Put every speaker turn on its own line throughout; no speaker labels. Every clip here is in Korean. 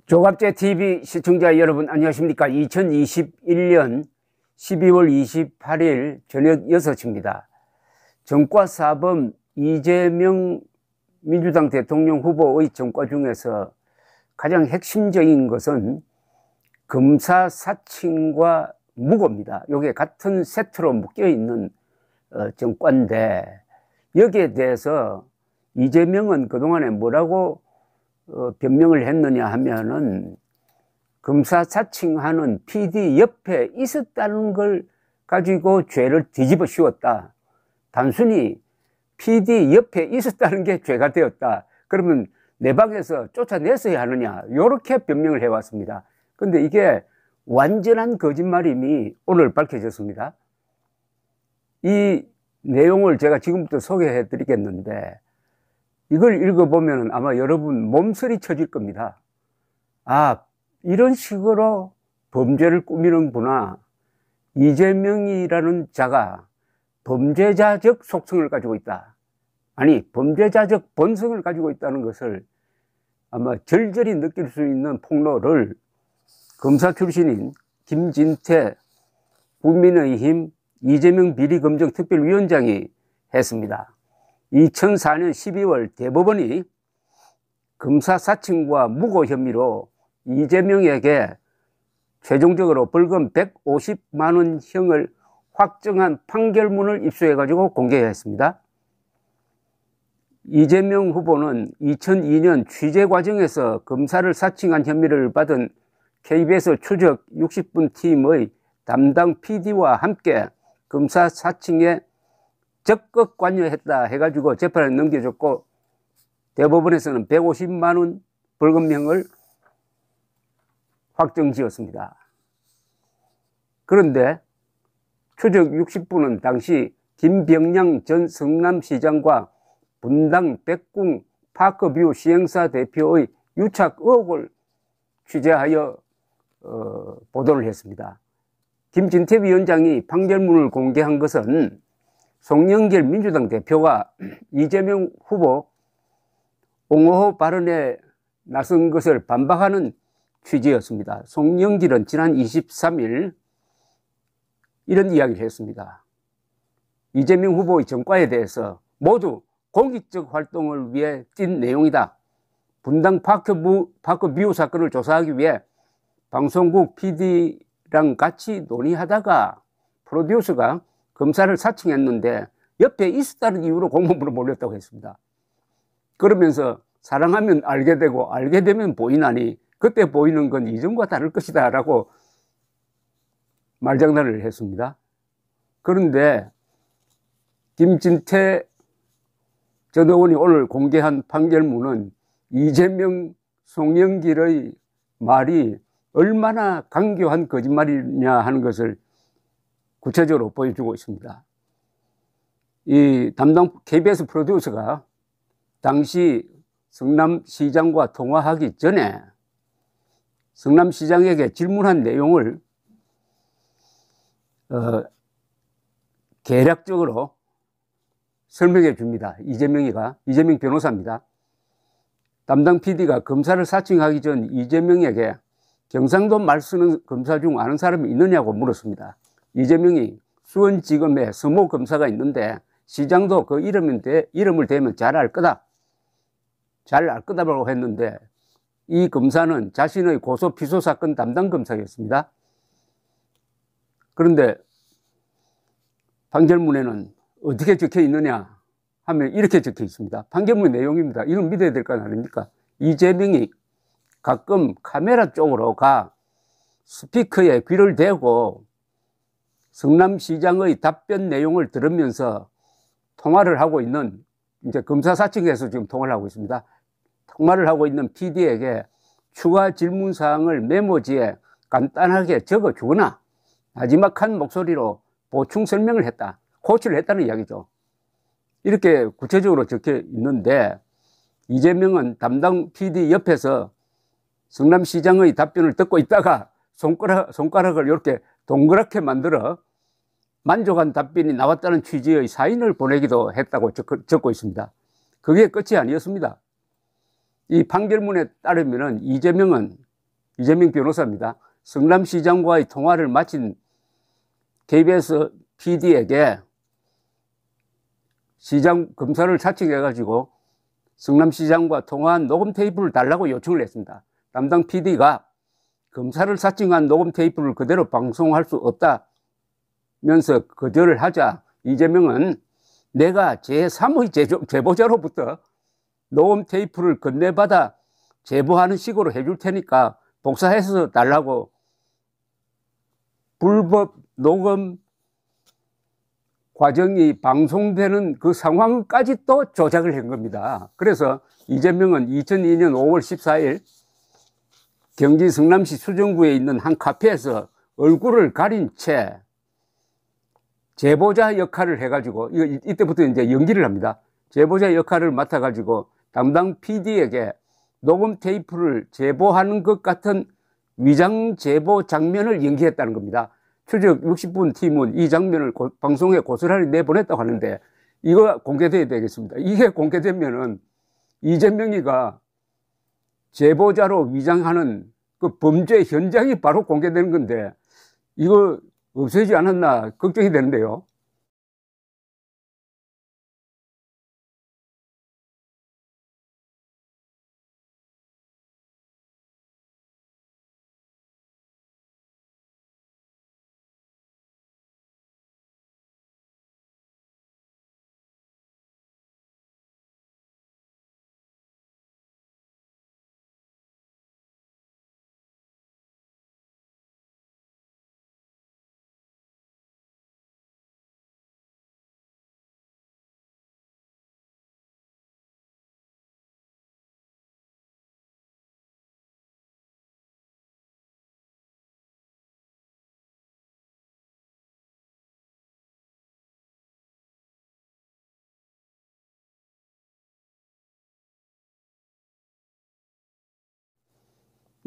조갑제 TV 시청자 여러분 안녕하십니까. 2021년 12월 28일 저녁 6시입니다. 전과사범 이재명 민주당 대통령 후보의 전과 중에서 가장 핵심적인 것은 검사 사칭과 무고입니다. 이게 같은 세트로 묶여 있는 전과인데, 여기에 대해서 이재명은 그동안에 뭐라고 변명을 했느냐 하면은, 검사 사칭하는 PD 옆에 있었다는 걸 가지고 죄를 뒤집어 씌웠다. 단순히 PD 옆에 있었다는 게 죄가 되었다. 그러면 내 방에서 쫓아냈어야 하느냐, 이렇게 변명을 해왔습니다. 근데 이게 완전한 거짓말임이 오늘 밝혀졌습니다. 이 내용을 제가 지금부터 소개해 드리겠는데, 이걸 읽어보면 아마 여러분 몸서리 쳐질 겁니다. 아, 이런 식으로 범죄를 꾸미는구나. 이재명이라는 자가 범죄자적 속성을 가지고 있다. 아니, 범죄자적 본성을 가지고 있다는 것을 아마 절절히 느낄 수 있는 폭로를 검사 출신인 김진태 국민의힘 이재명 비리검정특별위원장이 했습니다. 2004년 12월 대법원이 검사 사칭과 무고 혐의로 이재명에게 최종적으로 벌금 150만 원 형을 확정한 판결문을 입수해가지고 공개했습니다. 이재명 후보는 2002년 취재 과정에서 검사를 사칭한 혐의를 받은 KBS 추적 60분 팀의 담당 PD와 함께 검사 사칭에 적극 관여했다 해가지고 재판에 넘겨줬고, 대법원에서는 150만 원 벌금형을 확정지었습니다. 그런데 추적 60분은 당시 김병량 전 성남시장과 분당 백궁 파크뷰 시행사 대표의 유착 의혹을 취재하여 보도를 했습니다. 김진태 위원장이 판결문을 공개한 것은 송영길 민주당 대표가 이재명 후보 옹호 발언에 나선 것을 반박하는 취지였습니다. 송영길은 지난 23일 이런 이야기를 했습니다. 이재명 후보의 전과에 대해서 모두 공익적 활동을 위해 찐 내용이다. 분당 파크뷰 사건을 조사하기 위해 방송국 PD랑 같이 논의하다가 프로듀서가 검사를 사칭했는데 옆에 있었다는 이유로 공무원으로 몰렸다고 했습니다. 그러면서 사랑하면 알게 되고 알게 되면 보이나니 그때 보이는 건 이전과 다를 것이다 라고 말장난을 했습니다. 그런데 김진태 전 의원이 오늘 공개한 판결문은 이재명, 송영길의 말이 얼마나 강교한 거짓말이냐 하는 것을 구체적으로 보여주고 있습니다. 이 담당 KBS 프로듀서가 당시 성남시장과 통화하기 전에 성남시장에게 질문한 내용을 개략적으로 설명해 줍니다. 이재명 변호사입니다. 담당 PD가 검사를 사칭하기 전 이재명에게 경상도 말 쓰는 검사 중 아는 사람이 있느냐고 물었습니다. 이재명이 수원지검에 서모 검사가 있는데 시장도 그 이름을 대면 잘 알 거다라고 했는데, 이 검사는 자신의 고소 피소 사건 담당 검사였습니다. 그런데 판결문에는 어떻게 적혀 있느냐 하면 이렇게 적혀 있습니다. 판결문 내용입니다. 이건 믿어야 될 거 아닙니까? 이재명이 가끔 카메라 쪽으로 가 스피커에 귀를 대고 성남시장의 답변 내용을 들으면서 통화를 하고 있는, 이제 검사 사칭해서 지금 통화를 하고 있습니다. 통화를 하고 있는 PD에게 추가 질문 사항을 메모지에 간단하게 적어 주거나 나지막한 목소리로 보충 설명을 했다, 코치를 했다는 이야기죠. 이렇게 구체적으로 적혀 있는데, 이재명은 담당 PD 옆에서 성남시장의 답변을 듣고 있다가 손가락을 이렇게 동그랗게 만들어 만족한 답변이 나왔다는 취지의 사인을 보내기도 했다고 적고 있습니다. 그게 끝이 아니었습니다. 이 판결문에 따르면 이재명은 이재명 변호사입니다. 성남시장과의 통화를 마친 KBS PD에게 시장 검사를 사칭해가지고 성남시장과 통화한 녹음 테이프를 달라고 요청을 했습니다. 담당 PD가 검사를 사칭한 녹음 테이프를 그대로 방송할 수 없다면서 거절을 하자 이재명은 내가 제3의 제보자로부터 녹음 테이프를 건네받아 제보하는 식으로 해줄 테니까 복사해서 달라고 불법 녹음 과정이 방송되는 그 상황까지 또 조작을 한 겁니다. 그래서 이재명은 2002년 5월 14일 경기 성남시 수정구에 있는 한 카페에서 얼굴을 가린 채 제보자 역할을 해가지고 이때부터 이제 연기를 합니다. 제보자 역할을 맡아가지고 담당 PD에게 녹음 테이프를 제보하는 것 같은 위장 제보 장면을 연기했다는 겁니다. 추적 60분 팀은 이 장면을 방송에 고스란히 내보냈다고 하는데 이거 공개돼야 되겠습니다. 이게 공개되면은 이재명이가 제보자로 위장하는 그 범죄 현장이 바로 공개되는 건데 이거 없애지 않았나 걱정이 되는데요.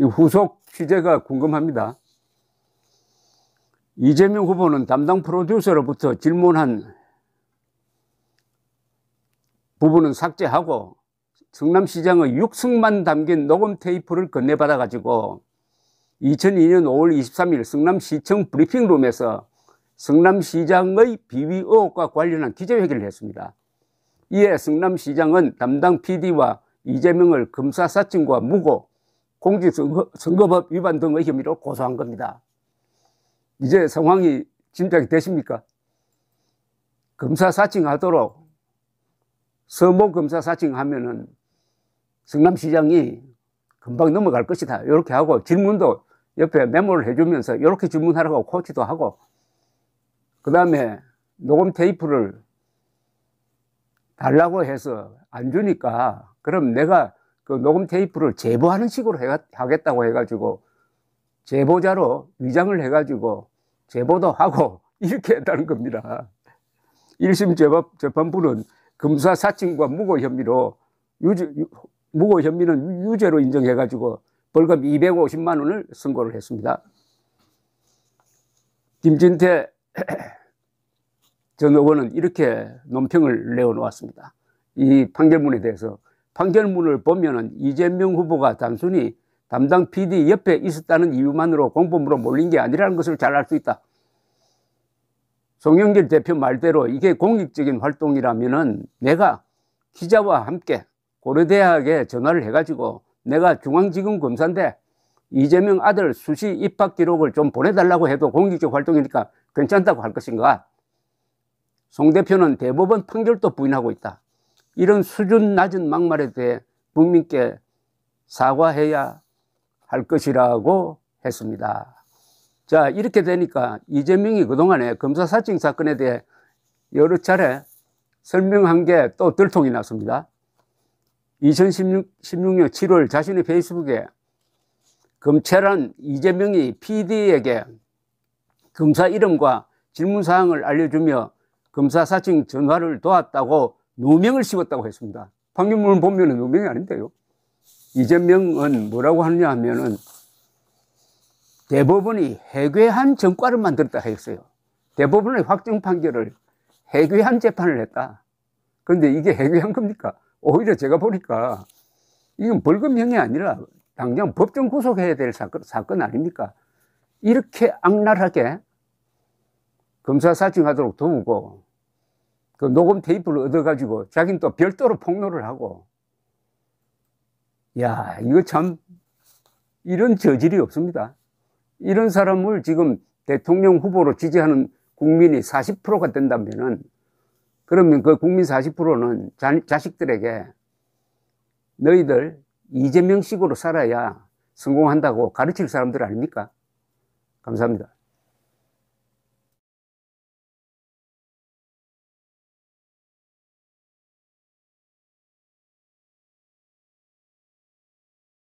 이 후속 취재가 궁금합니다. 이재명 후보는 담당 프로듀서로부터 질문한 부분은 삭제하고 성남시장의 육성만 담긴 녹음 테이프를 건네받아 가지고 2002년 5월 23일 성남시청 브리핑룸에서 성남시장의 비위 의혹과 관련한 기자회견을 했습니다. 이에 성남시장은 담당 PD와 이재명을 검사사칭과 무고, 공직선거법 위반 등의 혐의로 고소한 겁니다. 이제 상황이 짐작이 되십니까? 검사 사칭하도록 서모 검사 사칭하면은 성남시장이 금방 넘어갈 것이다. 이렇게 하고 질문도 옆에 메모를 해주면서 이렇게 질문하라고 코치도 하고 그 다음에 녹음 테이프를 달라고 해서 안 주니까 그럼 내가 그 녹음 테이프를 제보하는 식으로 하겠다고 해가지고 제보자로 위장을 해가지고 제보도 하고 이렇게 했다는 겁니다. 1심 재판부는 검사 사칭과 무고 혐의로 무고 혐의는 유죄로 인정해가지고 벌금 250만 원을 선고를 했습니다. 김진태 전 의원은 이렇게 논평을 내어놓았습니다. 이 판결문에 대해서 판결문을 보면은 이재명 후보가 단순히 담당 PD 옆에 있었다는 이유만으로 공범으로 몰린 게 아니라는 것을 잘 알 수 있다. 송영길 대표 말대로 이게 공익적인 활동이라면은 내가 기자와 함께 고려대학에 전화를 해가지고 내가 중앙지검 검사인데 이재명 아들 수시 입학 기록을 좀 보내달라고 해도 공익적 활동이니까 괜찮다고 할 것인가? 송 대표는 대법원 판결도 부인하고 있다. 이런 수준 낮은 막말에 대해 국민께 사과해야 할 것이라고 했습니다. 자, 이렇게 되니까 이재명이 그동안에 검사 사칭 사건에 대해 여러 차례 설명한 게 또 들통이 났습니다. 2016년 7월 자신의 페이스북에 검찰은 이재명이 PD에게 검사 이름과 질문사항을 알려주며 검사 사칭 전화를 도왔다고 누명을 씌웠다고 했습니다. 판결문을 보면 누명이 아닌데요. 이재명은 뭐라고 하느냐 하면은 대법원이 해괴한 전과를 만들었다 했어요. 대법원의 확정 판결을 해괴한 재판을 했다. 그런데 이게 해괴한 겁니까? 오히려 제가 보니까 이건 벌금형이 아니라 당장 법정 구속해야 될 사건 아닙니까? 이렇게 악랄하게 검사 사칭하도록 도우고 그 녹음 테이프를 얻어가지고 자기는 또 별도로 폭로를 하고, 야, 이거 참 이런 저질이 없습니다. 이런 사람을 지금 대통령 후보로 지지하는 국민이 40%가 된다면은, 그러면 그 국민 40%는 자식들에게 너희들 이재명식으로 살아야 성공한다고 가르칠 사람들 아닙니까? 감사합니다.